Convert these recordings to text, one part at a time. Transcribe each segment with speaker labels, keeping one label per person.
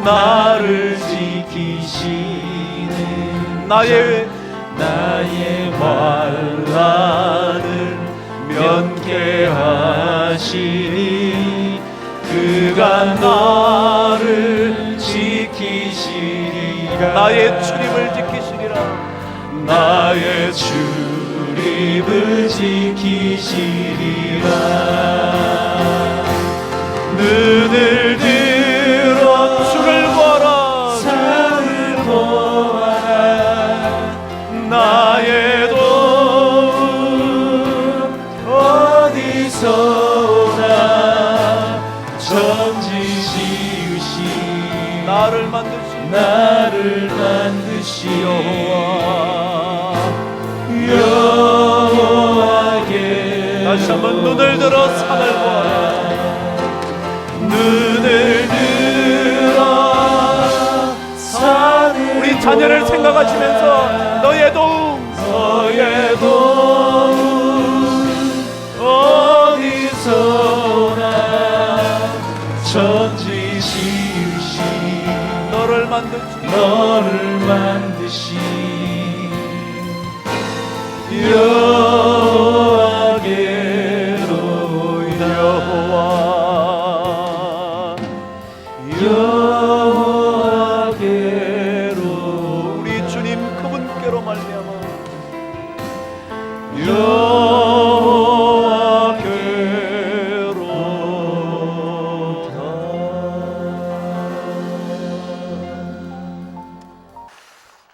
Speaker 1: 나를 지키시는 나의 환난을 면케하시니 그가 나를 지키시리라. 나의 출입을 지키시리라. 나의 출입을 지키시리라. 눈을 들어 주를 보아라. 주를 보아라. 나의 도움 어디서 오나. 천지 지으신 나를 만드시 여호와께 다시 한번 눈을 들어 산을 보아라. 눈을 들어 산을 우리 자녀를 생각하시면서 너의 도움 어디서 오나. 천지 지으신 너를 만드신 여호와께로 여호와께로 우리 주님 그분께로 말미암아 여호와께로다.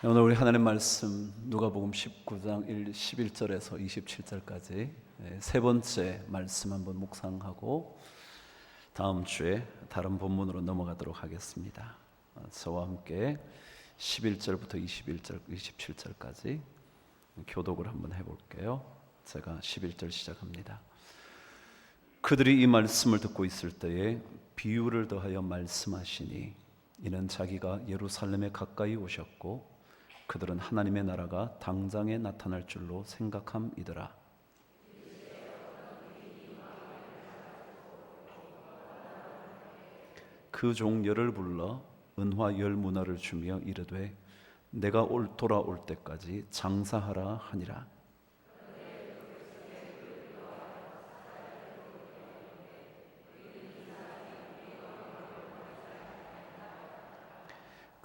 Speaker 1: 오늘 우리 하나님 말씀 누가복음 19장 11절에서 27절까지 세 번째 말씀 한번 묵상하고 다음 주에 다른 본문으로 넘어가도록 하겠습니다. 저와 함께 11절부터 27절까지 교독을 한번 해볼게요. 제가 11절 시작합니다. 그들이 이 말씀을 듣고 있을 때에 비유를 더하여 말씀하시니 이는 자기가 예루살렘에 가까이 오셨고 그들은 하나님의 나라가 당장에 나타날 줄로 생각함이더라. 그 종 열을 불러 은화 10문화를 주며 이르되 내가 돌아올 때까지 장사하라 하니라.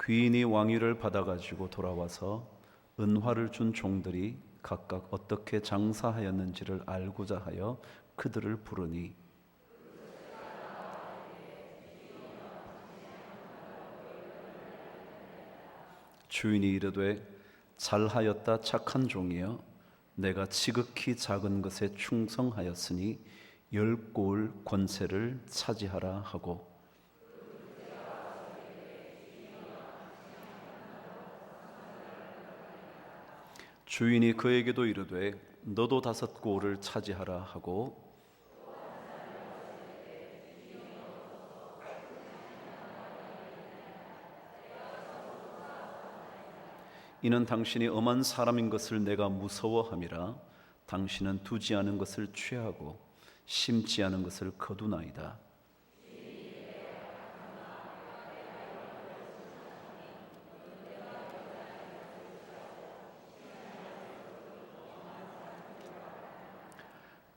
Speaker 1: 귀인이 왕위를 받아가지고 돌아와서 은화를 준 종들이 각각 어떻게 장사하였는지를 알고자 하여 그들을 부르니 주인이 이르되 잘하였다 착한 종이여 내가 지극히 작은 것에 충성하였으니 10고을 권세를 차지하라 하고 주인이 그에게도 이르되 너도 5고을을 차지하라 하고 이는 당신이 엄한 사람인 것을 내가 무서워함이라. 당신은 두지 않은 것을 취하고 심지 않은 것을 거두나이다.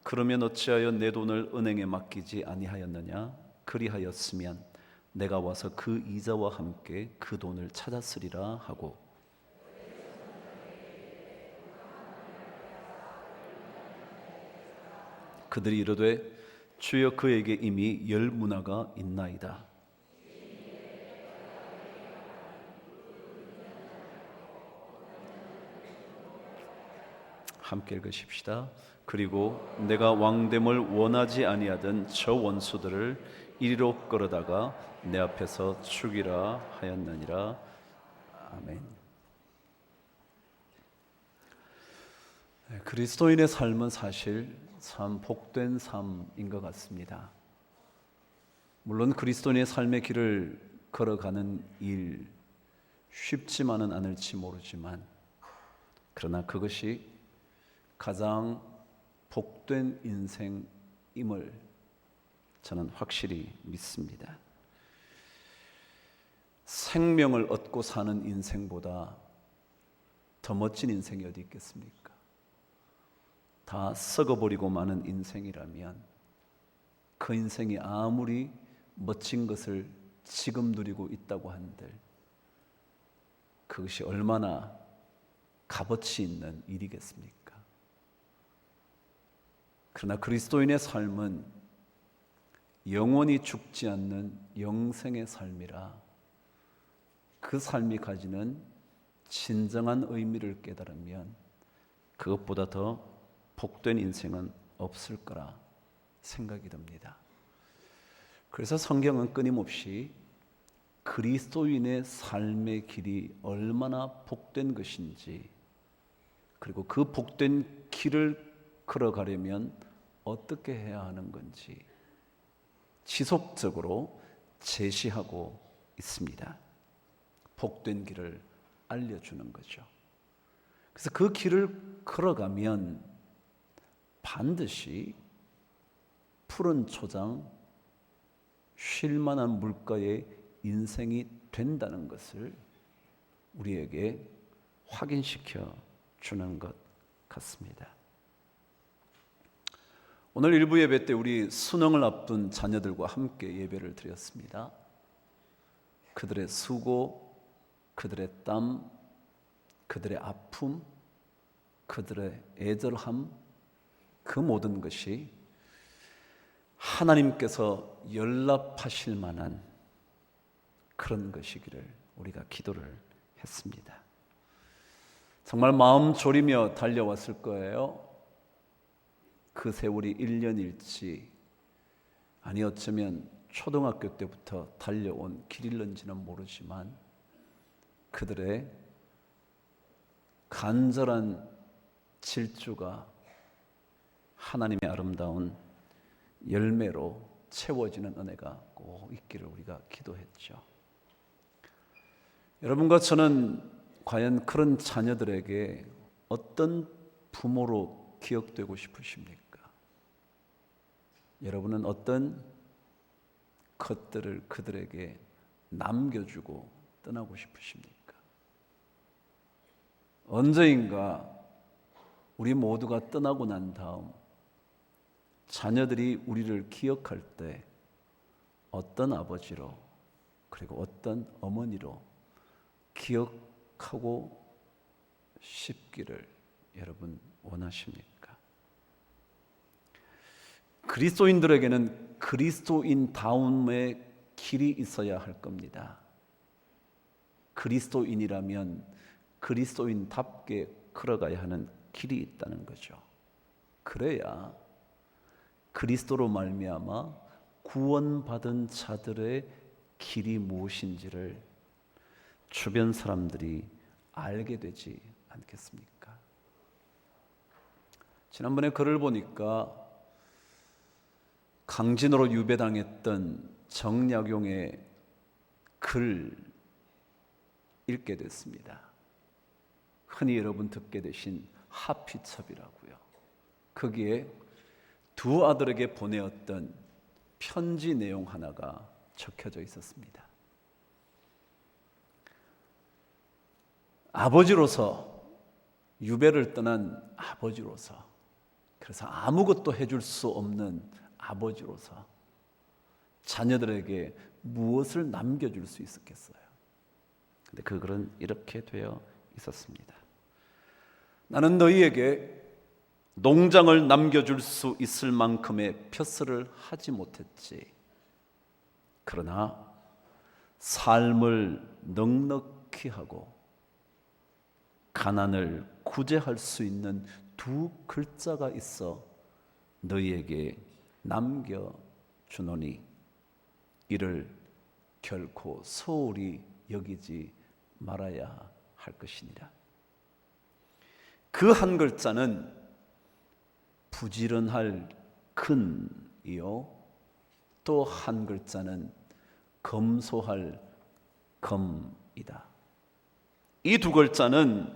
Speaker 1: 그러면 어찌하여 내 돈을 은행에 맡기지 아니하였느냐? 그리하였으면 내가 와서 그 이자와 함께 그 돈을 찾았으리라 하고 그들이 이르되 주여 그에게 이미 10문화가 있나이다. 함께 읽으십시다. 그리고 내가 왕됨을 원하지 아니하던 저 원수들을 이리로 끌어다가 내 앞에서 죽이라 하였느니라. 아멘. 그리스도인의 삶은 사실 참 복된 삶인 것 같습니다. 물론 그리스도인의 삶의 길을 걸어가는 일 쉽지만은 않을지 모르지만 그러나 그것이 가장 복된 인생임을 저는 확실히 믿습니다. 생명을 얻고 사는 인생보다 더 멋진 인생이 어디 있겠습니까? 다 썩어버리고 마는 인생이라면 그 인생이 아무리 멋진 것을 지금 누리고 있다고 한들 그것이 얼마나 값어치 있는 일이겠습니까? 그러나 그리스도인의 삶은 영원히 죽지 않는 영생의 삶이라 그 삶이 가지는 진정한 의미를 깨달으면 그것보다 더 복된 인생은 없을 거라 생각이 듭니다. 그래서 성경은 끊임없이 그리스도인의 삶의 길이 얼마나 복된 것인지, 그리고 그 복된 길을 걸어가려면 어떻게 해야 하는 건지 지속적으로 제시하고 있습니다. 복된 길을 알려주는 거죠. 그래서 그 길을 걸어가면 반드시 푸른 초장, 쉴만한 물가의 인생이 된다는 것을 우리에게 확인시켜 주는 것 같습니다. 오늘 일부 예배 때 우리 수능을 앞둔 자녀들과 함께 예배를 드렸습니다. 그들의 수고, 그들의 땀, 그들의 아픔, 그들의 애절함, 그 모든 것이 하나님께서 연락하실 만한 그런 것이기를 우리가 기도를 했습니다. 정말 마음 졸이며 달려왔을 거예요. 그 세월이 1년일지 아니 어쩌면 초등학교 때부터 달려온 길일런지는 모르지만 그들의 간절한 질주가 하나님의 아름다운 열매로 채워지는 은혜가 꼭 있기를 우리가 기도했죠. 여러분과 저는 과연 그런 자녀들에게 어떤 부모로 기억되고 싶으십니까? 여러분은 어떤 것들을 그들에게 남겨주고 떠나고 싶으십니까? 언제인가 우리 모두가 떠나고 난 다음 자녀들이 우리를 기억할 때 어떤 아버지로 그리고 어떤 어머니로 기억하고 싶기를 여러분 원하십니까? 그리스도인들에게는 그리스도인다움의 길이 있어야 할 겁니다. 그리스도인이라면 그리스도인답게 걸어가야 하는 길이 있다는 거죠. 그래야 그리스도로 말미암아 구원받은 자들의 길이 무엇인지를 주변 사람들이 알게 되지 않겠습니까? 지난번에 글을 보니까 강진으로 유배당했던 정약용의 글 읽게 됐습니다. 흔히 여러분 듣게 되신 하피첩이라고요. 거기에 두 아들에게 보내었던 편지 내용 하나가 적혀져 있었습니다. 아버지로서, 유배를 떠난 아버지로서, 그래서 아무것도 해줄 수 없는 아버지로서 자녀들에게 무엇을 남겨줄 수 있었겠어요? 근데 그 글은 이렇게 되어 있었습니다. 나는 너희에게 농장을 남겨줄 수 있을 만큼의 벼슬을 하지 못했지. 그러나 삶을 넉넉히 하고 가난을 구제할 수 있는 두 글자가 있어 너희에게 남겨주노니 이를 결코 소홀히 여기지 말아야 할 것이니라. 그 한 글자는 부지런할 근이요 또 한 글자는 검소할 검이다. 이 두 글자는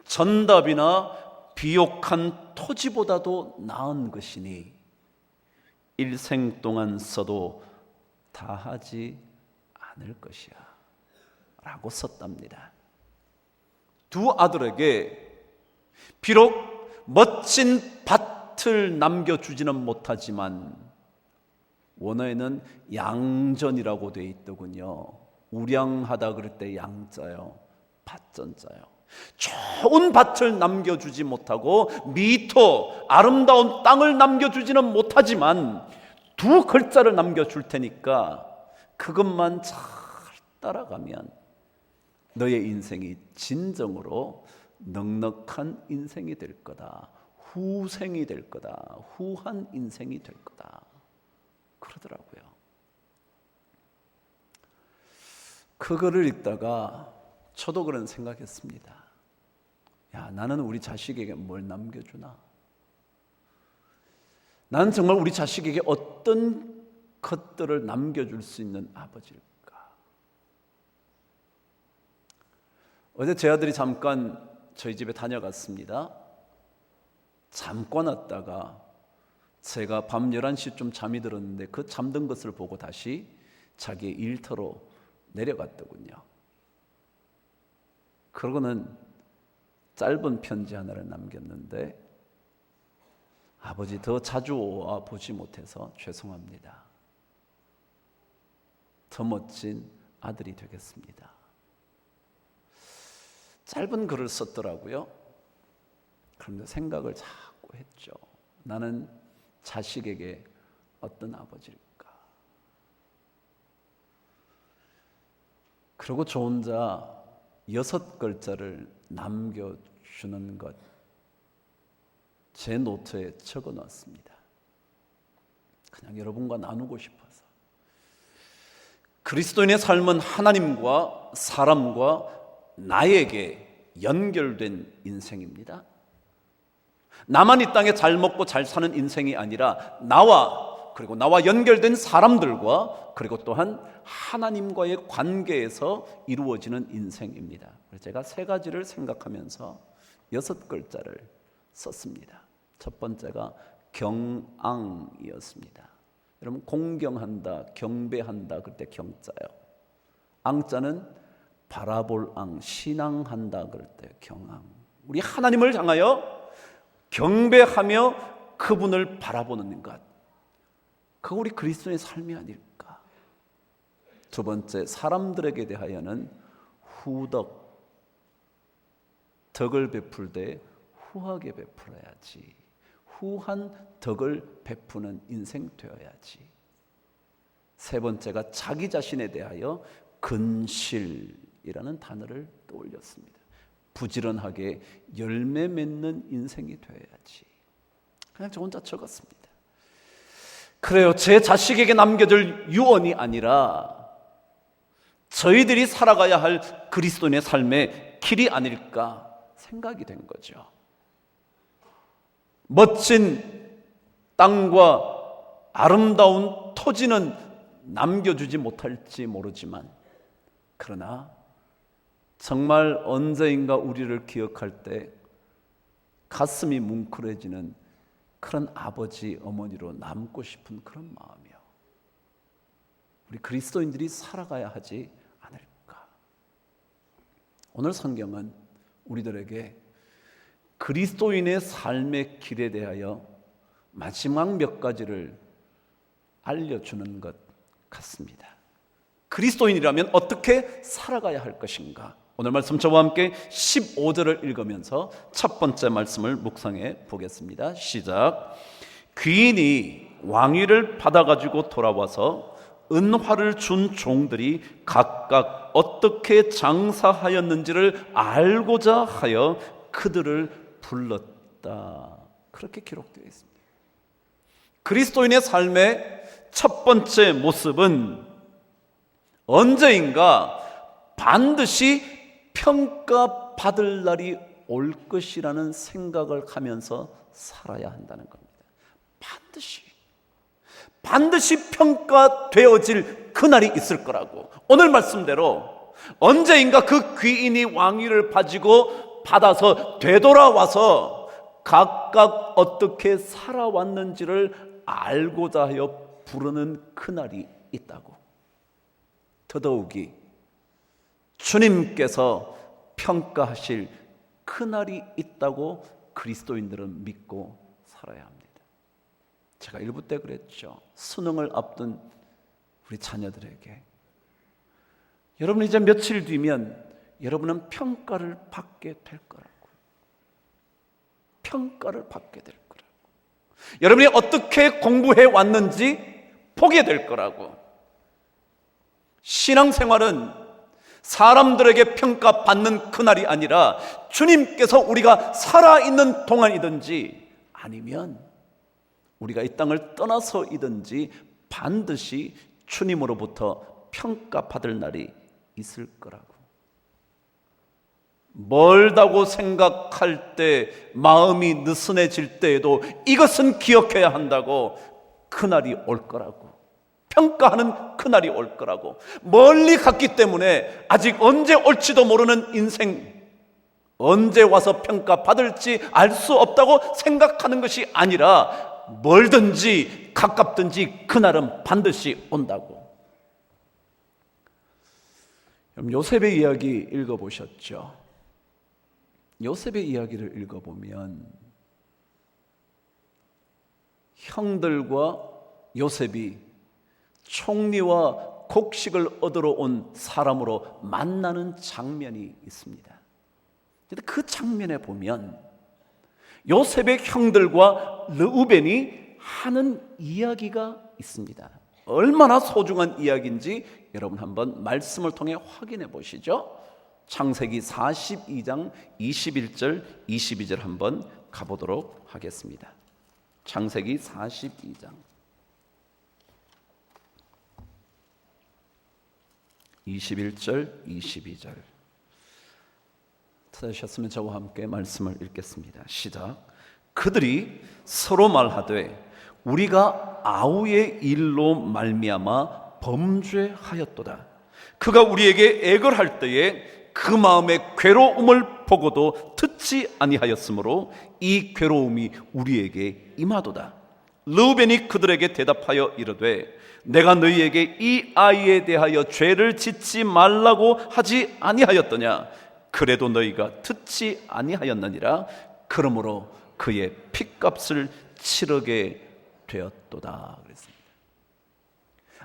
Speaker 1: 전답이나 비옥한 토지보다도 나은 것이니 일생 동안 써도 다하지 않을 것이야 라고 썼답니다. 두 아들에게 비록 멋진 밭을 남겨주지는 못하지만 원어에는 양전이라고 되어 있더군요. 우량하다 그럴 때 양자요, 밭전자요. 좋은 밭을 남겨주지 못하고 미토, 아름다운 땅을 남겨주지는 못하지만 두 글자를 남겨줄 테니까 그것만 잘 따라가면 너의 인생이 진정으로 넉넉한 인생이 될 거다. 후생이 될 거다. 후한 인생이 될 거다. 그러더라고요. 그거를 읽다가 저도 그런 생각했습니다. 야, 나는 우리 자식에게 뭘 남겨주나? 나는 정말 우리 자식에게 어떤 것들을 남겨줄 수 있는 아버지일까? 어제 제 아들이 잠깐 저희 집에 다녀갔습니다. 잠깐 왔다가 제가 밤 11시쯤 잠이 들었는데 그 잠든 것을 보고 다시 자기의 일터로 내려갔더군요. 그러고는 짧은 편지 하나를 남겼는데, 아버지 더 자주 와 보지 못해서 죄송합니다. 더 멋진 아들이 되겠습니다. 짧은 글을 썼더라고요. 그런데 생각을 자꾸 했죠. 나는 자식에게 어떤 아버지일까? 그리고 저 혼자 6글자를 남겨주는 것, 제 노트에 적어 놨습니다. 그냥 여러분과 나누고 싶어서. 그리스도인의 삶은 하나님과 사람과 나에게 연결된 인생입니다. 나만 이 땅에 잘 먹고 잘 사는 인생이 아니라 나와, 그리고 나와 연결된 사람들과, 그리고 또한 하나님과의 관계에서 이루어지는 인생입니다. 그래서 제가 3가지를 생각하면서 6글자를 썼습니다. 첫 번째가 경앙이었습니다. 여러분, 공경한다, 경배한다 그럴 때 경자요. 앙자는 바라볼 앙, 신앙한다 그럴 때 경앙. 우리 하나님을 향하여 경배하며 그분을 바라보는 것, 그거 우리 그리스도의 삶이 아닐까. 두 번째, 사람들에게 대하여는 후덕, 덕을 베풀 때 후하게 베풀어야지. 후한 덕을 베푸는 인생 되어야지. 세 번째가 자기 자신에 대하여 근실이라는 단어를 떠올렸습니다. 부지런하게 열매 맺는 인생이 되어야지. 그냥 저 혼자 적었습니다. 그래요, 제 자식에게 남겨줄 유언이 아니라 저희들이 살아가야 할 그리스도인의 삶의 길이 아닐까 생각이 된 거죠. 멋진 땅과 아름다운 토지는 남겨주지 못할지 모르지만, 그러나 정말 언제인가 우리를 기억할 때 가슴이 뭉클해지는 그런 아버지, 어머니로 남고 싶은 그런 마음이요. 우리 그리스도인들이 살아가야 하지 않을까. 오늘 성경은 우리들에게 그리스도인의 삶의 길에 대하여 마지막 몇 가지를 알려주는 것 같습니다. 그리스도인이라면 어떻게 살아가야 할 것인가? 오늘 말씀 저와 함께 15절을 읽으면서 첫 번째 말씀을 묵상해 보겠습니다. 시작. 귀인이 왕위를 받아가지고 돌아와서 은화를 준 종들이 각각 어떻게 장사하였는지를 알고자 하여 그들을 불렀다. 그렇게 기록되어 있습니다. 그리스도인의 삶의 첫 번째 모습은 언제인가 반드시 평가받을 날이 올 것이라는 생각을 하면서 살아야 한다는 겁니다. 반드시 평가되어질 그날이 있을 거라고. 오늘 말씀대로 언제인가 그 귀인이 왕위를 받아서 되돌아와서 각각 어떻게 살아왔는지를 알고자 하여 부르는 그날이 있다고. 더더욱이 주님께서 평가하실 그날이 있다고 그리스도인들은 믿고 살아야 합니다. 제가 일부 때 그랬죠. 수능을 앞둔 우리 자녀들에게, 여러분 이제 며칠 뒤면 여러분은 평가를 받게 될 거라고. 평가를 받게 될 거라고. 여러분이 어떻게 공부해 왔는지 보게 될 거라고. 신앙생활은 사람들에게 평가받는 그날이 아니라 주님께서 우리가 살아있는 동안이든지 아니면 우리가 이 땅을 떠나서이든지 반드시 주님으로부터 평가받을 날이 있을 거라고. 멀다고 생각할 때, 마음이 느슨해질 때에도 이것은 기억해야 한다고. 그날이 올 거라고. 평가하는 그날이 올 거라고. 멀리 갔기 때문에 아직 언제 올지도 모르는 인생, 언제 와서 평가받을지 알 수 없다고 생각하는 것이 아니라 멀든지 가깝든지 그날은 반드시 온다고. 요셉의 이야기 읽어보셨죠? 요셉의 이야기를 읽어보면 형들과 요셉이 총리와 곡식을 얻으러 온 사람으로 만나는 장면이 있습니다. 그런데 그 장면에 보면 요셉의 형들과 르우벤이 하는 이야기가 있습니다. 얼마나 소중한 이야기인지 여러분 한번 말씀을 통해 확인해 보시죠. 창세기 42장 21절 22절 한번 가보도록 하겠습니다. 창세기 42장 21절 22절 찾으셨으면 저와 함께 말씀을 읽겠습니다. 시작. 그들이 서로 말하되 우리가 아우의 일로 말미암아 범죄하였도다. 그가 우리에게 액을 할 때에 그 마음의 괴로움을 보고도 듣지 아니하였으므로 이 괴로움이 우리에게 임하도다. 르우벤이 그들에게 대답하여 이르되 내가 너희에게 이 아이에 대하여 죄를 짓지 말라고 하지 아니하였더냐. 그래도 너희가 듣지 아니하였느니라. 그러므로 그의 핏값을 치르게 되었도다. 그랬습니다.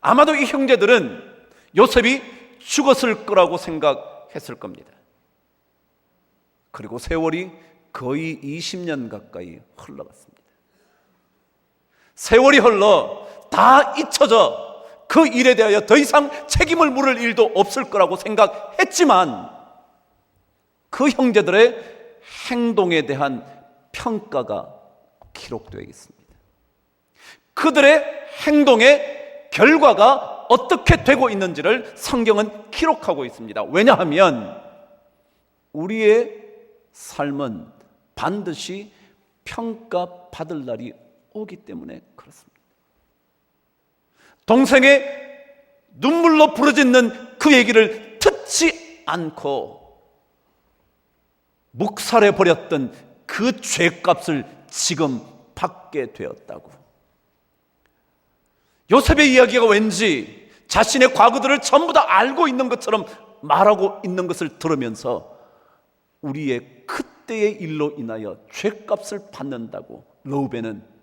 Speaker 1: 아마도 이 형제들은 요셉이 죽었을 거라고 생각했을 겁니다. 그리고 세월이 거의 20년 가까이 흘러갔습니다. 세월이 흘러 다 잊혀져 그 일에 대하여 더 이상 책임을 물을 일도 없을 거라고 생각했지만 그 형제들의 행동에 대한 평가가 기록되어 있습니다. 그들의 행동의 결과가 어떻게 되고 있는지를 성경은 기록하고 있습니다. 왜냐하면 우리의 삶은 반드시 평가받을 날이 오기 때문에 그렇습니다. 동생의 눈물로 부르짖는 그 얘기를 듣지 않고 묵살해버렸던 그 죄값을 지금 받게 되었다고. 요셉의 이야기가 왠지 자신의 과거들을 전부 다 알고 있는 것처럼 말하고 있는 것을 들으면서 우리의 그때의 일로 인하여 죄값을 받는다고 르우벤은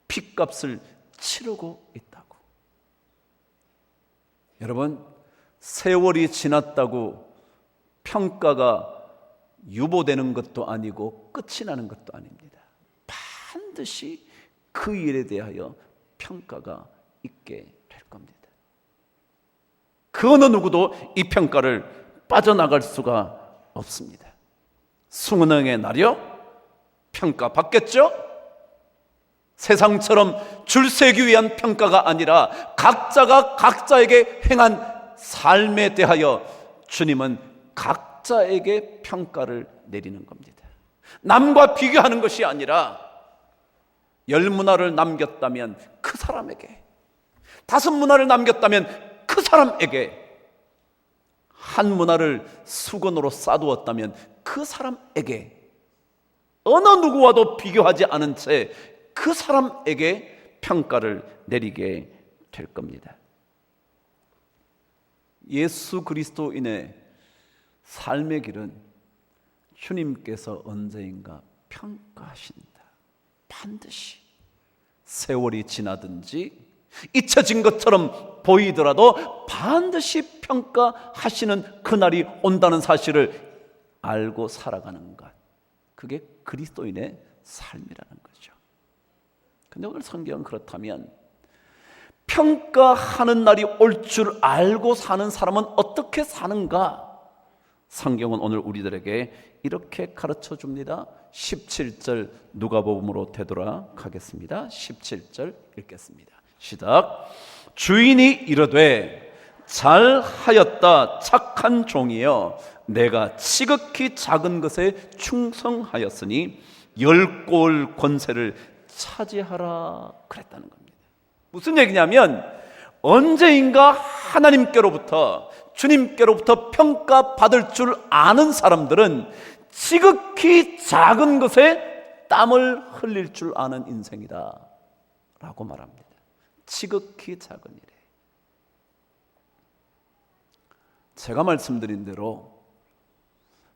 Speaker 1: 핏값을 치르고 있다고. 여러분, 세월이 지났다고 평가가 유보되는 것도 아니고 끝이 나는 것도 아닙니다. 반드시 그 일에 대하여 평가가 있게 될 겁니다. 그 어느 누구도 이 평가를 빠져나갈 수가 없습니다. 수능의 날이요? 평가받겠죠? 세상처럼 줄 세기 위한 평가가 아니라 각자가 각자에게 행한 삶에 대하여 주님은 각자에게 평가를 내리는 겁니다. 남과 비교하는 것이 아니라 10문화를 남겼다면 그 사람에게, 5문화를 남겼다면 그 사람에게, 1문화를 수건으로 싸두었다면 그 사람에게, 어느 누구와도 비교하지 않은 채 그 사람에게 평가를 내리게 될 겁니다. 예수 그리스도인의 삶의 길은 주님께서 언제인가 평가하신다. 반드시 세월이 지나든지 잊혀진 것처럼 보이더라도 반드시 평가하시는 그날이 온다는 사실을 알고 살아가는 것, 그게 그리스도인의 삶이라는 거죠. 근데 오늘 성경은 그렇다면 평가하는 날이 올 줄 알고 사는 사람은 어떻게 사는가? 성경은 오늘 우리들에게 이렇게 가르쳐 줍니다. 17절 누가복음으로 되돌아가겠습니다. 17절 읽겠습니다. 시작. 주인이 이르되 잘하였다 착한 종이여, 내가 지극히 작은 것에 충성하였으니 10골 권세를 차지하라 그랬다는 겁니다. 무슨 얘기냐면 언제인가 하나님께로부터, 주님께로부터 평가받을 줄 아는 사람들은 지극히 작은 것에 땀을 흘릴 줄 아는 인생이다 라고 말합니다. 지극히 작은 일에. 제가 말씀드린 대로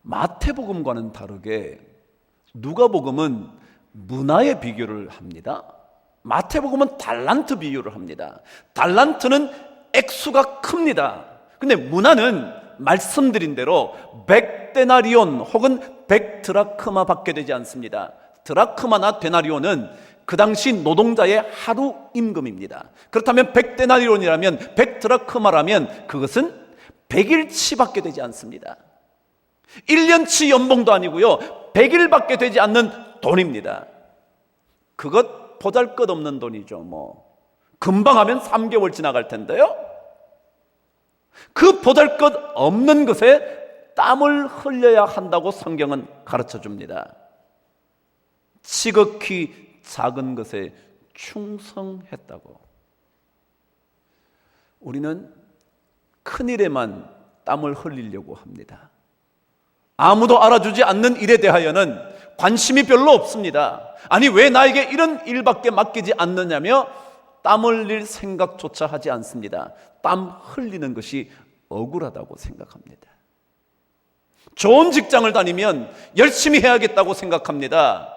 Speaker 1: 마태복음과는 다르게 누가복음은 문화의 비교를 합니다. 마태복음은 달란트 비유를 합니다. 달란트는 액수가 큽니다. 근데 문화는 말씀드린 대로 100데나리온 혹은 100드라크마 받게 되지 않습니다. 드라크마나 데나리온은 그 당시 노동자의 하루 임금입니다. 그렇다면 100데나리온이라면 100드라크마라면 그것은 100일치 받게 되지 않습니다. 1년치 연봉도 아니고요, 100일 받게 되지 않는 돈입니다. 그것 보잘것없는 돈이죠. 금방 하면 3개월 지나갈 텐데요, 그 보잘것없는 것에 땀을 흘려야 한다고 성경은 가르쳐 줍니다. 지극히 작은 것에 충성했다고. 우리는 큰 일에만 땀을 흘리려고 합니다. 아무도 알아주지 않는 일에 대하여는 관심이 별로 없습니다. 아니, 왜 나에게 이런 일밖에 맡기지 않느냐며 땀 흘릴 생각조차 하지 않습니다. 땀 흘리는 것이 억울하다고 생각합니다. 좋은 직장을 다니면 열심히 해야겠다고 생각합니다.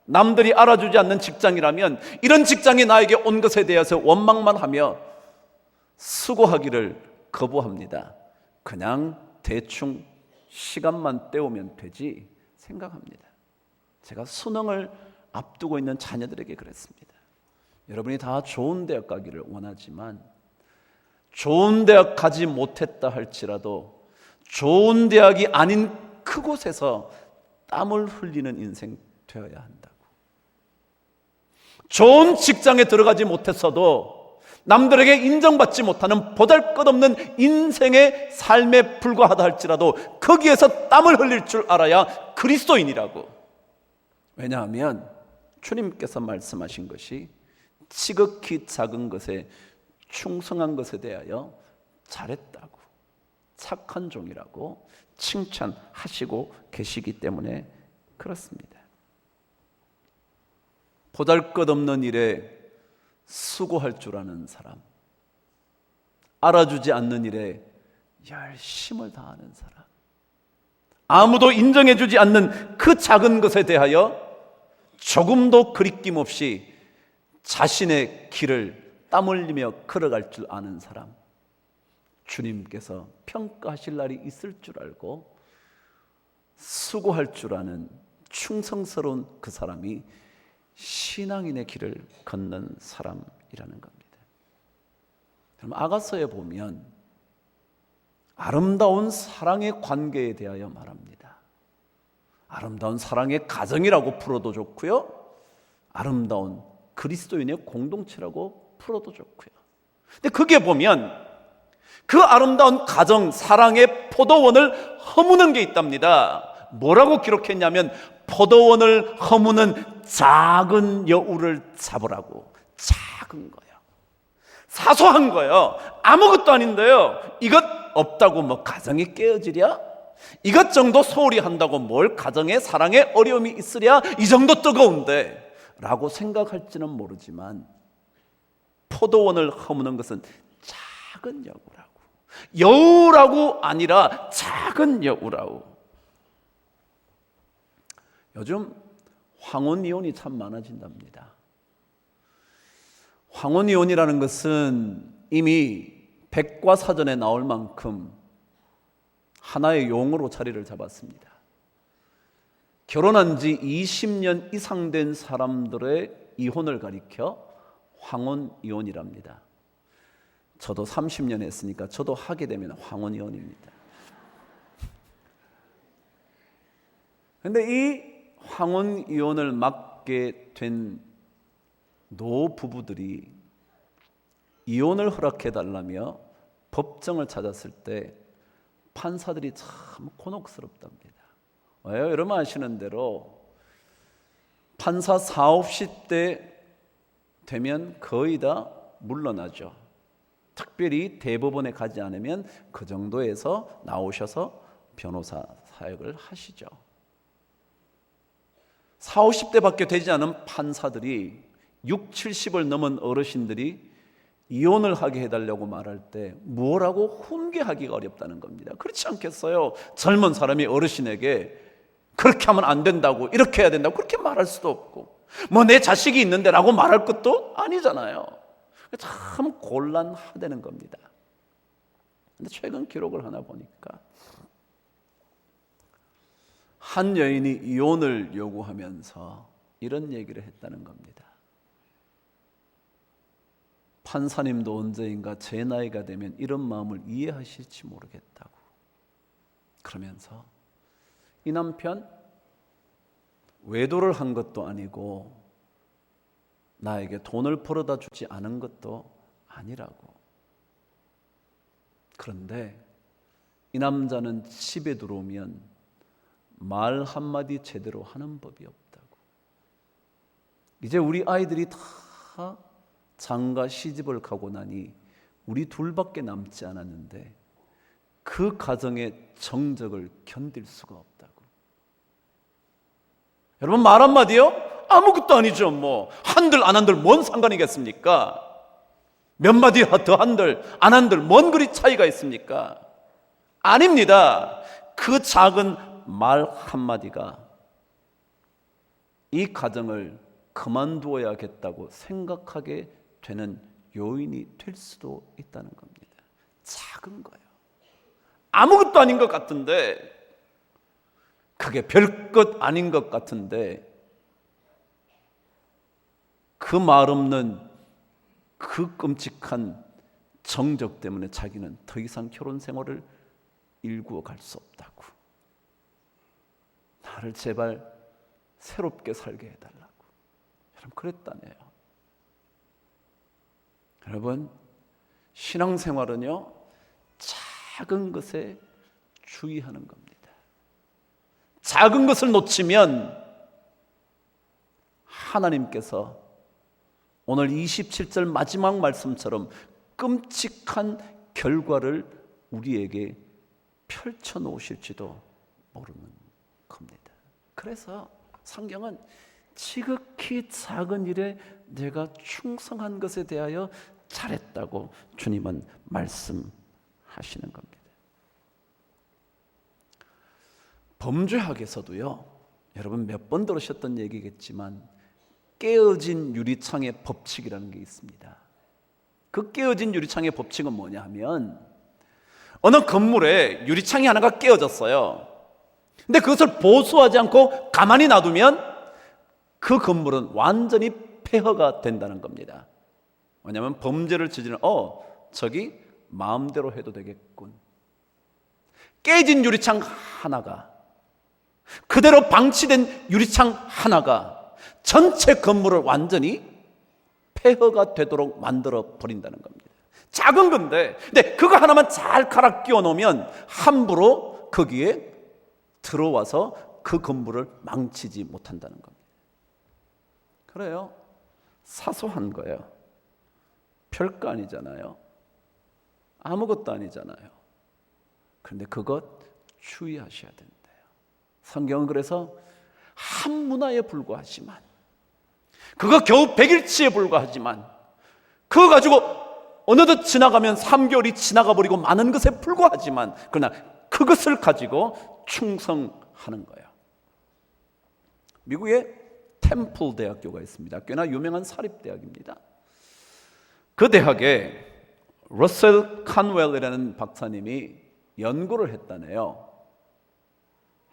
Speaker 1: 남들이 알아주지 않는 직장이라면 이런 직장이 나에게 온 것에 대해서 원망만 하며 수고하기를 거부합니다. 그냥 대충 시간만 때우면 되지 생각합니다. 제가 수능을 앞두고 있는 자녀들에게 그랬습니다. 여러분이 다 좋은 대학 가기를 원하지만 좋은 대학 가지 못했다 할지라도 좋은 대학이 아닌 그곳에서 땀을 흘리는 인생 되어야 한다고. 좋은 직장에 들어가지 못했어도 남들에게 인정받지 못하는 보잘것없는 인생의 삶에 불과하다 할지라도 거기에서 땀을 흘릴 줄 알아야 그리스도인이라고. 왜냐하면 주님께서 말씀하신 것이 지극히 작은 것에 충성한 것에 대하여 잘했다고, 착한 종이라고 칭찬하시고 계시기 때문에 그렇습니다. 보잘것없는 일에 수고할 줄 아는 사람, 알아주지 않는 일에 열심을 다하는 사람, 아무도 인정해주지 않는 그 작은 것에 대하여 조금도 그리낌 없이 자신의 길을 땀 흘리며 걸어갈 줄 아는 사람, 주님께서 평가하실 날이 있을 줄 알고 수고할 줄 아는 충성스러운 그 사람이 신앙인의 길을 걷는 사람이라는 겁니다. 그럼 아가서에 보면 아름다운 사랑의 관계에 대하여 말합니다. 아름다운 사랑의 가정이라고 풀어도 좋고요, 아름다운 그리스도인의 공동체라고 풀어도 좋고요. 근데 그게 보면 그 아름다운 가정, 사랑의 포도원을 허무는 게 있답니다. 뭐라고 기록했냐면 포도원을 허무는 작은 여우를 잡으라고. 작은 거예요. 사소한 거예요. 아무것도 아닌데요, 이것 없다고 가정이 깨어지랴? 이것 정도 소홀히 한다고 뭘 가정에 사랑에 어려움이 있으랴? 이 정도 뜨거운데 라고 생각할지는 모르지만 포도원을 허무는 것은 작은 여우라고. 여우라고 아니라 작은 여우라고. 요즘 황혼이혼이 참 많아진답니다. 황혼이혼이라는 것은 이미 백과사전에 나올 만큼 하나의 용어로 자리를 잡았습니다. 결혼한 지 20년 이상 된 사람들의 이혼을 가리켜 황혼이혼이랍니다. 저도 30년 했으니까 저도 하게 되면 황혼이혼입니다. 그런데 이 황혼이혼을 맡게 된 노부부들이 이혼을 허락해달라며 법정을 찾았을 때 판사들이 참 곤혹스럽답니다. 왜요? 여러분 아시는 대로 판사 40, 50대 되면 거의 다 물러나죠. 특별히 대법원에 가지 않으면 그 정도에서 나오셔서 변호사 사역을 하시죠. 40, 50대밖에 되지 않은 판사들이 60, 70을 넘은 어르신들이 이혼을 하게 해달라고 말할 때 뭐라고 훈계하기가 어렵다는 겁니다. 그렇지 않겠어요? 젊은 사람이 어르신에게 그렇게 하면 안 된다고, 이렇게 해야 된다고 그렇게 말할 수도 없고, 뭐 내 자식이 있는데 라고 말할 것도 아니잖아요. 참 곤란하다는 겁니다. 근데 최근 기록을 하나 보니까 한 여인이 이혼을 요구하면서 이런 얘기를 했다는 겁니다. 판사님도 언제인가 제 나이가 되면 이런 마음을 이해하실지 모르겠다고. 그러면서 이 남편 외도를 한 것도 아니고 나에게 돈을 벌어다 주지 않은 것도 아니라고. 그런데 이 남자는 집에 들어오면 말 한마디 제대로 하는 법이 없다고. 이제 우리 아이들이 다 장가 시집을 가고 나니 우리 둘밖에 남지 않았는데 그 가정의 정적을 견딜 수가 없다고. 여러분, 말 한마디요? 아무것도 아니죠. 뭐 한들 안 한들 뭔 상관이겠습니까? 몇 마디 더 한들 안 한들 뭔 그리 차이가 있습니까? 아닙니다. 그 작은 말 한마디가 이 가정을 그만두어야겠다고 생각하게 되는 요인이 될 수도 있다는 겁니다. 작은 거예요. 아무것도 아닌 것 같은데, 그게 별것 아닌 것 같은데, 그 말 없는 그 끔찍한 정적 때문에 자기는 더 이상 결혼 생활을 일구어 갈 수 없다고. 나를 제발 새롭게 살게 해달라고. 여러분, 그랬다네요. 여러분, 신앙생활은요, 작은 것에 주의하는 겁니다. 작은 것을 놓치면 하나님께서 오늘 27절 마지막 말씀처럼 끔찍한 결과를 우리에게 펼쳐 놓으실지도 모르는 겁니다. 그래서 성경은 지극히 작은 일에 내가 충성한 것에 대하여 잘했다고 주님은 말씀하시는 겁니다. 범죄학에서도요, 여러분 몇 번 들으셨던 얘기겠지만 깨어진 유리창의 법칙이라는 게 있습니다. 그 깨어진 유리창의 법칙은 뭐냐 하면, 어느 건물에 유리창이 하나가 깨어졌어요. 근데 그것을 보수하지 않고 가만히 놔두면 그 건물은 완전히 폐허가 된다는 겁니다. 왜냐하면 범죄를 저지르는 저기 마음대로 해도 되겠군. 깨진 유리창 하나가, 그대로 방치된 유리창 하나가 전체 건물을 완전히 폐허가 되도록 만들어 버린다는 겁니다. 작은 건데, 근데 그거 하나만 잘 갈아 끼워 놓으면 함부로 거기에 들어와서 그 건물을 망치지 못한다는 겁니다. 그래요. 사소한 거예요. 별거 아니잖아요. 아무것도 아니잖아요. 그런데 그것 주의하셔야 된대요. 성경은 그래서 한 문화에 불과하지만, 그거 겨우 100일치에 불과하지만, 그거 가지고 어느덧 지나가면 3개월이 지나가 버리고 많은 것에 불과하지만 그러나 그것을 가지고 충성하는 거예요. 미국에 템플 대학교가 있습니다. 꽤나 유명한 사립대학입니다. 그 대학에 러셀 칸웰이라는 박사님이 연구를 했다네요.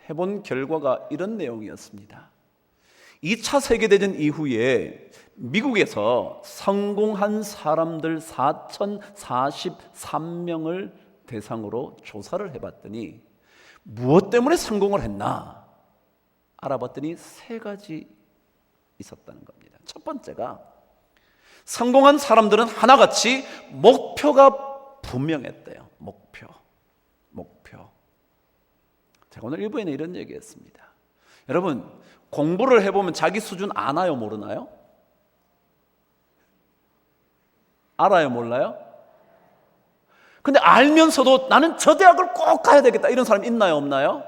Speaker 1: 해본 결과가 이런 내용이었습니다. 2차 세계대전 이후에 미국에서 성공한 사람들 4,043명을 대상으로 조사를 해봤더니 무엇 때문에 성공을 했나 알아봤더니 3가지 있었다는 겁니다. 첫 번째가 성공한 사람들은 하나같이 목표가 분명했대요. 목표. 제가 오늘 1부에는 이런 얘기했습니다. 여러분, 공부를 해보면 자기 수준 아나요, 모르나요? 알아요, 몰라요? 근데 알면서도 나는 저 대학을 꼭 가야 되겠다 이런 사람 있나요, 없나요?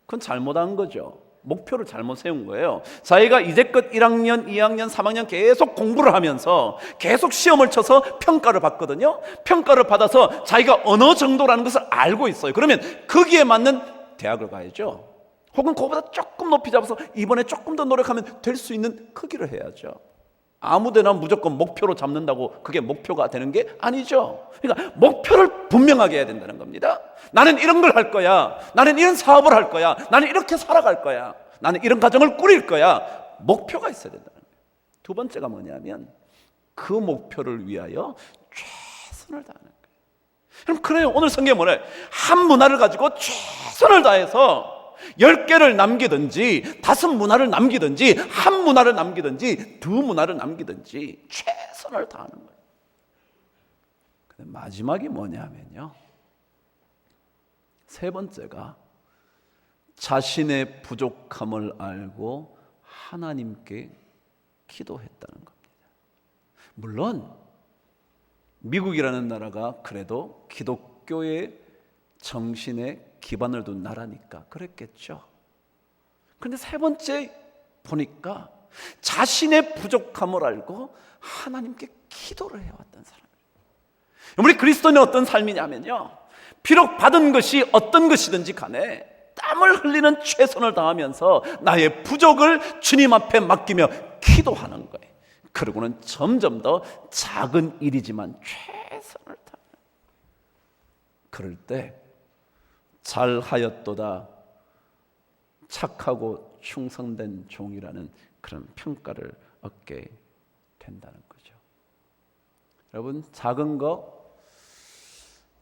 Speaker 1: 그건 잘못한 거죠. 목표를 잘못 세운 거예요. 자기가 이제껏 1학년, 2학년, 3학년 계속 공부를 하면서 계속 시험을 쳐서 평가를 받거든요. 평가를 받아서 자기가 어느 정도라는 것을 알고 있어요. 그러면 거기에 맞는 대학을 가야죠. 혹은 그거보다 조금 높이 잡아서 이번에 조금 더 노력하면 될 수 있는 크기를 해야죠. 아무데나 무조건 목표로 잡는다고 그게 목표가 되는 게 아니죠. 그러니까 목표를 분명하게 해야 된다는 겁니다. 나는 이런 걸 할 거야. 나는 이런 사업을 할 거야. 나는 이렇게 살아갈 거야. 나는 이런 가정을 꾸릴 거야. 목표가 있어야 된다는 거예요. 두 번째가 뭐냐면 그 목표를 위하여 최선을 다하는 거예요. 그럼 그래요. 오늘 성경에 뭐래? 한 문화를 가지고 최선을 다해서 10개를 남기든지 5문화를 남기든지 한 문화를 남기든지 2문화를 남기든지 최선을 다하는 거예요. 근데 마지막이 뭐냐면요, 3번째가 자신의 부족함을 알고 하나님께 기도했다는 겁니다. 물론 미국이라는 나라가 그래도 기독교의 정신에 기반을 둔 나라니까 그랬겠죠. 그런데 3번째 보니까 자신의 부족함을 알고 하나님께 기도를 해왔던 사람이에요. 우리 그리스도인은 어떤 삶이냐면요, 비록 받은 것이 어떤 것이든지 간에 땀을 흘리는 최선을 다하면서 나의 부족을 주님 앞에 맡기며 기도하는 거예요. 그러고는 점점 더 작은 일이지만 최선을 다하는, 그럴 때 잘하였도다, 착하고 충성된 종이라는 그런 평가를 얻게 된다는 거죠. 여러분, 작은 거,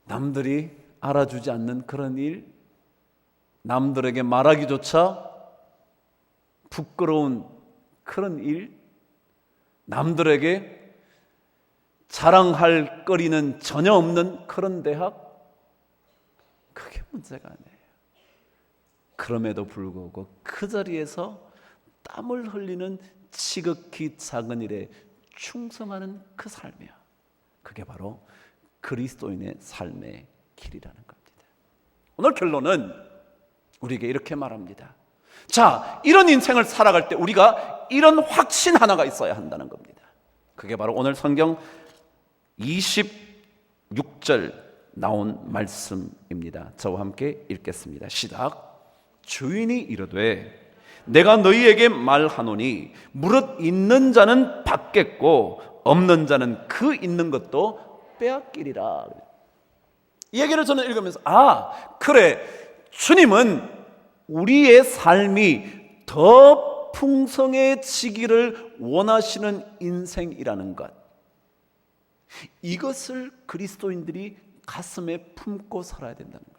Speaker 1: 남들이 알아주지 않는 그런 일, 남들에게 말하기조차 부끄러운 그런 일, 남들에게 자랑할 거리는 전혀 없는 그런 대학, 그게 문제가 아니에요. 그럼에도 불구하고 그 자리에서 땀을 흘리는 지극히 작은 일에 충성하는 그 삶이야. 그게 바로 그리스도인의 삶의 길이라는 겁니다. 오늘 결론은 우리에게 이렇게 말합니다. 자, 이런 인생을 살아갈 때 우리가 이런 확신 하나가 있어야 한다는 겁니다. 그게 바로 오늘 성경 26절 나온 말씀입니다. 저와 함께 읽겠습니다. 시작. 주인이 이르되 내가 너희에게 말하노니 무릇 있는 자는 받겠고 없는 자는 그 있는 것도 빼앗기리라. 이 얘기를 저는 읽으면서 그래, 주님은 우리의 삶이 더 풍성해지기를 원하시는 인생이라는 것, 이것을 그리스도인들이 가슴에 품고 살아야 된다는 거예요.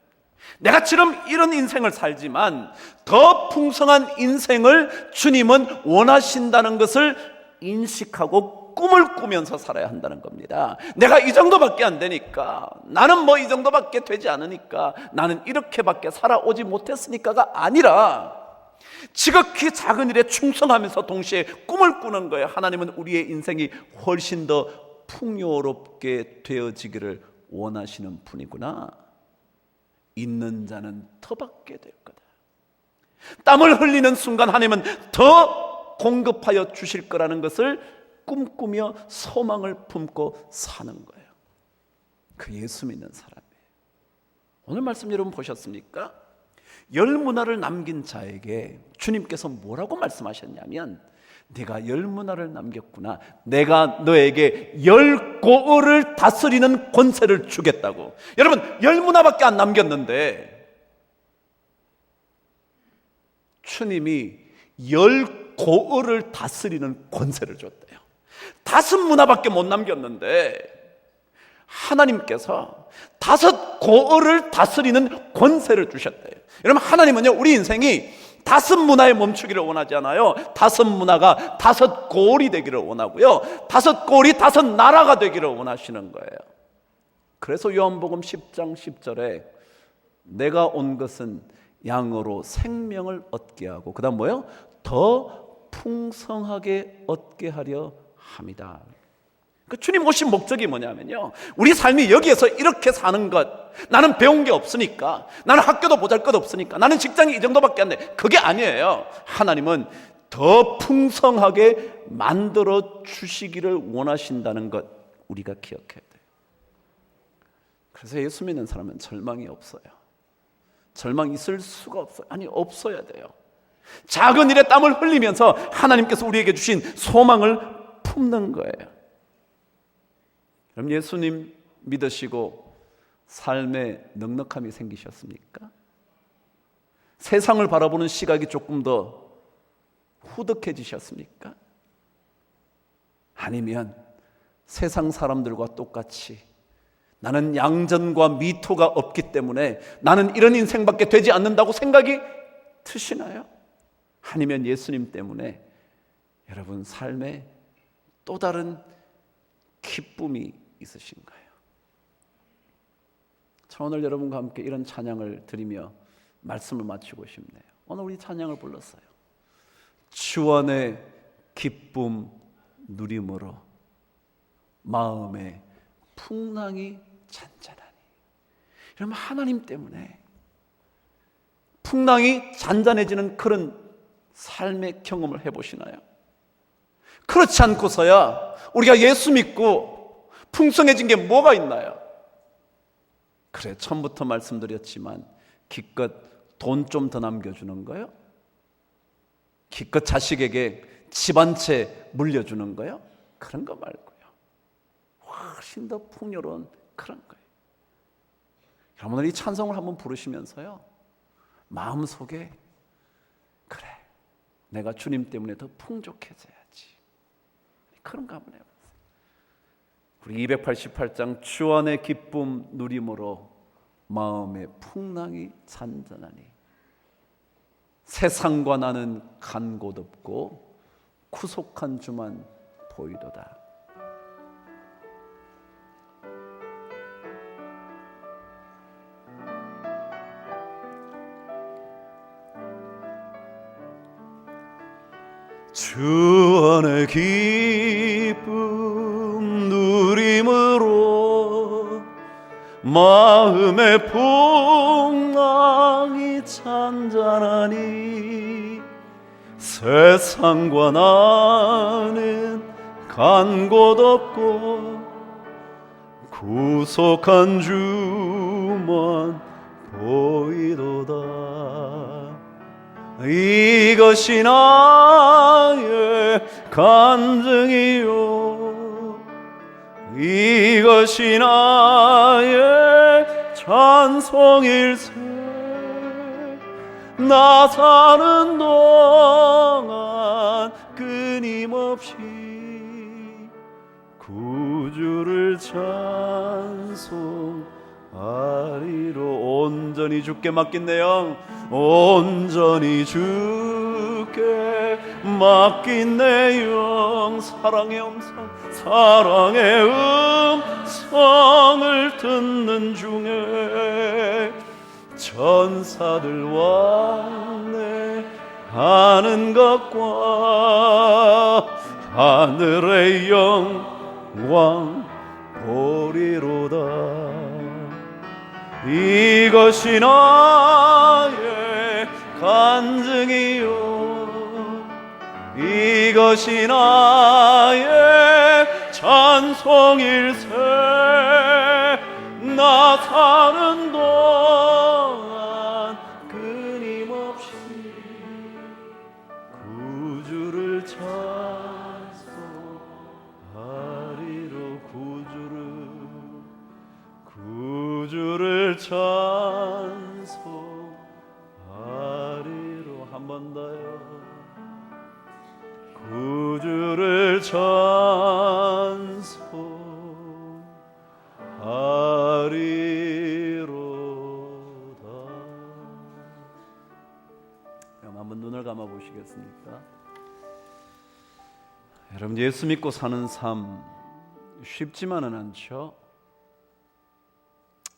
Speaker 1: 내가 지금 이런 인생을 살지만 더 풍성한 인생을 주님은 원하신다는 것을 인식하고 꿈을 꾸면서 살아야 한다는 겁니다. 내가 이 정도밖에 안 되니까, 나는 이 정도밖에 되지 않으니까, 나는 이렇게밖에 살아오지 못했으니까가 아니라 지극히 작은 일에 충성하면서 동시에 꿈을 꾸는 거예요. 하나님은 우리의 인생이 훨씬 더 풍요롭게 되어지기를 원하시는 분이구나. 있는 자는 더 받게 될 거다. 땀을 흘리는 순간 하나님은 더 공급하여 주실 거라는 것을 꿈꾸며 소망을 품고 사는 거예요. 그 예수 믿는 사람이에요. 오늘 말씀 여러분 보셨습니까? 열 문화를 남긴 자에게 주님께서 뭐라고 말씀하셨냐면, 네가 열 문화를 남겼구나, 내가 너에게 열 고을을 다스리는 권세를 주겠다고. 여러분, 열 문화밖에 안 남겼는데 주님이 열 고을을 다스리는 권세를 줬대요. 다섯 문화밖에 못 남겼는데 하나님께서 다섯 고을을 다스리는 권세를 주셨대요. 여러분, 하나님은요, 우리 인생이 다섯 문화에 멈추기를 원하지 않아요. 다섯 문화가 다섯 고을이 되기를 원하고요, 다섯 고을이 다섯 나라가 되기를 원하시는 거예요. 그래서 요한복음 10장 10절에 내가 온 것은 양으로 생명을 얻게 하고, 그 다음 뭐예요? 더 풍성하게 얻게 하려 함이다. 그 주님 오신 목적이 뭐냐면요, 우리 삶이 여기에서 이렇게 사는 것, 나는 배운 게 없으니까, 나는 학교도 보잘것없으니까, 나는 직장이 이 정도밖에 안 돼, 그게 아니에요. 하나님은 더 풍성하게 만들어 주시기를 원하신다는 것 우리가 기억해야 돼요. 그래서 예수 믿는 사람은 절망이 없어요. 절망이 있을 수가 없어요. 아니, 없어야 돼요. 작은 일에 땀을 흘리면서 하나님께서 우리에게 주신 소망을 품는 거예요. 그럼 예수님 믿으시고 삶에 넉넉함이 생기셨습니까? 세상을 바라보는 시각이 조금 더 후덕해지셨습니까? 아니면 세상 사람들과 똑같이 나는 양전과 미토가 없기 때문에 나는 이런 인생밖에 되지 않는다고 생각이 드시나요? 아니면 예수님 때문에 여러분 삶에 또 다른 기쁨이 있으신가요? 저 오늘 여러분과 함께 이런 찬양을 드리며 말씀을 마치고 싶네요. 오늘 우리 찬양을 불렀어요. 주 안에 기쁨 누림으로 마음에 풍랑이 잔잔하니. 여러분, 하나님 때문에 풍랑이 잔잔해지는 그런 삶의 경험을 해보시나요? 그렇지 않고서야 우리가 예수 믿고 풍성해진 게 뭐가 있나요? 그래, 처음부터 말씀드렸지만 기껏 돈 좀 더 남겨주는 거요? 기껏 자식에게 집 한 채 물려주는 거요? 그런 거 말고요, 훨씬 더 풍요로운 그런 거예요. 여러분, 이 찬송을 한번 부르시면서요, 마음속에 그래, 내가 주님 때문에 더 풍족해져야지, 그런 거 한번 해보세요. 우리 288장 주 안의 기쁨 누림으로 마음의 풍랑이 잔잔하니 세상과 나는 간 곳 없고 구속한 주만 보이도다. 주 안의 기쁨 누림으로 마음의 풍랑이 잔잔하니 세상과 나는 간 곳 없고 구속한 주만 보이도다. 이것이 나의 간증이요, 이것이 나의 찬송일세. 나 사는 동안 끊임없이 구주를 찬송하리로. 온전히 주께 맡긴 내 영, 온전히 주께 맡긴 내 영, 사랑의 음성, 사랑의 음성을 듣는 중에 천사들 왕래하는 것과 하늘의 영광 보리로다. 이것이 나의 간증이요, 이것이 나의 찬송일세. 나 사는 동안 끊임없이 구주를 찬송하리로. 구주를 찬송하리로. 한 번 더요. 구주를 찬송하리로다. 여러분 한번 눈을 감아 보시겠습니까? 여러분, 예수 믿고 사는 삶 쉽지만은 않죠.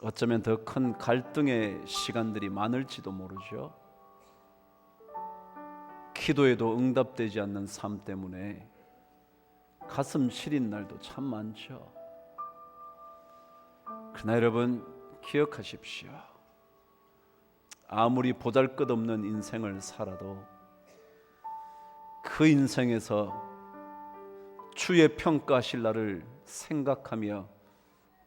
Speaker 1: 어쩌면 더 큰 갈등의 시간들이 많을지도 모르죠. 기도에도 응답되지 않는 삶 때문에 가슴 시린 날도 참 많죠. 그러나 여러분 기억하십시오. 아무리 보잘것없는 인생을 살아도 그 인생에서 주의 평가하실 날을 생각하며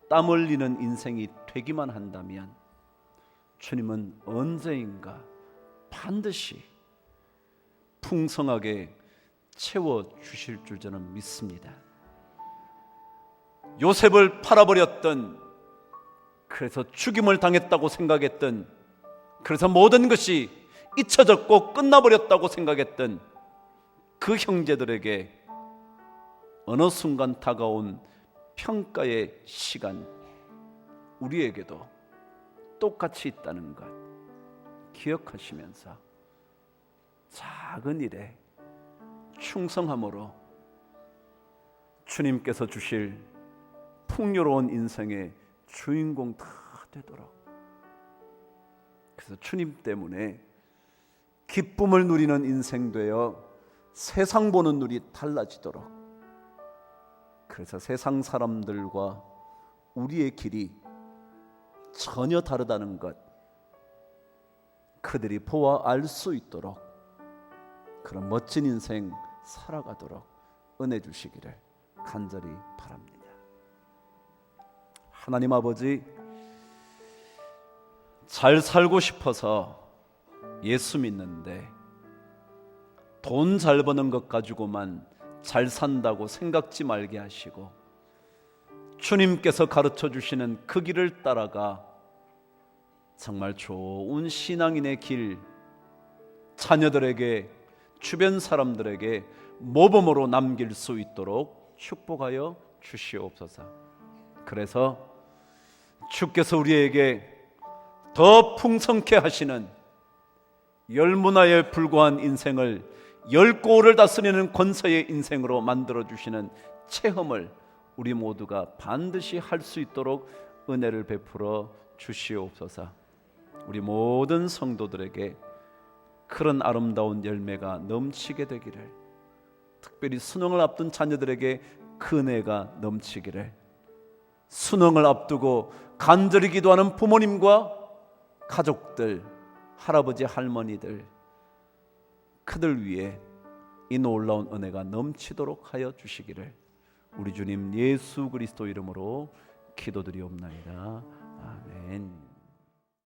Speaker 1: 땀 흘리는 인생이 되기만 한다면 주님은 언제인가 반드시 풍성하게 채워주실 줄 저는 믿습니다. 요셉을 팔아버렸던, 그래서 죽임을 당했다고 생각했던, 그래서 모든 것이 잊혀졌고 끝나버렸다고 생각했던 그 형제들에게 어느 순간 다가온 평가의 시간, 우리에게도 똑같이 있다는 것 기억하시면서 작은 일에 충성함으로 주님께서 주실 풍요로운 인생의 주인공 다 되도록, 그래서 주님 때문에 기쁨을 누리는 인생 되어 세상 보는 눈이 달라지도록, 그래서 세상 사람들과 우리의 길이 전혀 다르다는 것 그들이 보아 알 수 있도록 그런 멋진 인생 살아가도록 은혜 주시기를 간절히 바랍니다. 하나님 아버지, 잘 살고 싶어서 예수 믿는데 돈 잘 버는 것 가지고만 잘 산다고 생각지 말게 하시고 주님께서 가르쳐 주시는 그 길을 따라가 정말 좋은 신앙인의 길, 자녀들에게, 주변 사람들에게 모범으로 남길 수 있도록 축복하여 주시옵소서. 그래서 주께서 우리에게 더 풍성케 하시는 열문화에 불과한 인생을 10고을을 다스리는 권세의 인생으로 만들어주시는 체험을 우리 모두가 반드시 할 수 있도록 은혜를 베풀어 주시옵소서. 우리 모든 성도들에게 그런 아름다운 열매가 넘치게 되기를, 특별히 수능을 앞둔 자녀들에게 그 은혜가 넘치기를, 수능을 앞두고 간절히 기도하는 부모님과 가족들, 할아버지 할머니들, 그들 위해 이 놀라운 은혜가 넘치도록 하여 주시기를 우리 주님 예수 그리스도 이름으로 기도드리옵나이다. 아멘.